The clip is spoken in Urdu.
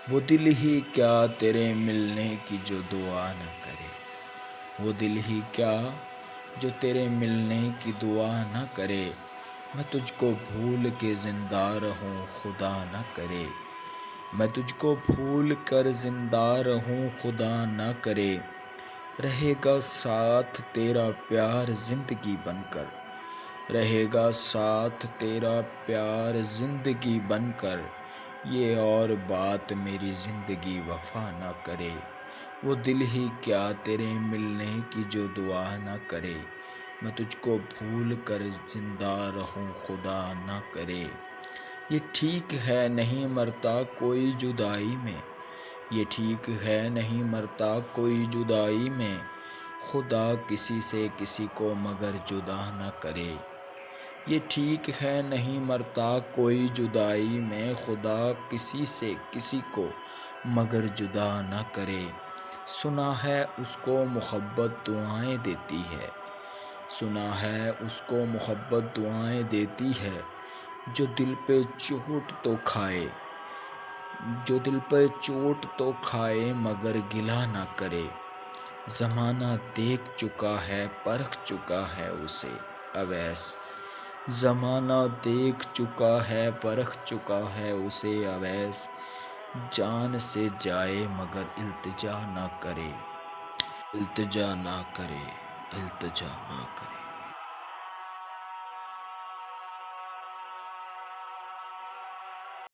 وہ دل ہی کیا تیرے ملنے کی جو دعا نہ کرے، وہ دل ہی کیا جو تیرے ملنے کی دعا نہ کرے۔ میں تجھ کو بھول کے زندہ رہوں خدا نہ کرے، میں تجھ کو بھول کر زندہ رہوں خدا نہ کرے۔ رہے گا ساتھ تیرا پیار زندگی بن کر، رہے گا ساتھ تیرا پیار زندگی بن کر۔ یہ اور بات میری زندگی وفا نہ کرے، وہ دل ہی کیا تیرے ملنے کی جو دعا نہ کرے۔ میں تجھ کو بھول کر زندہ رہوں خدا نہ کرے۔ یہ ٹھیک ہے نہیں مرتا کوئی جدائی میں، یہ ٹھیک ہے نہیں مرتا کوئی جدائی میں۔ خدا کسی سے کسی کو مگر جدا نہ کرے، یہ ٹھیک ہے نہیں مرتا کوئی جدائی میں۔ خدا کسی سے کسی کو مگر جدا نہ کرے۔ سنا ہے اس کو محبت دعائیں دیتی ہے، سنا ہے اس کو محبت دعائیں دیتی ہے۔ جو دل پہ چوٹ تو کھائے، جو دل پہ چوٹ تو کھائے مگر گلہ نہ کرے۔ زمانہ دیکھ چکا ہے پرکھ چکا ہے اسے اویس، زمانہ دیکھ چکا ہے پرکھ چکا ہے اسے اویس۔ جان سے جائے مگر التجا نہ کرے، التجا نہ کرے، التجا نہ کرے۔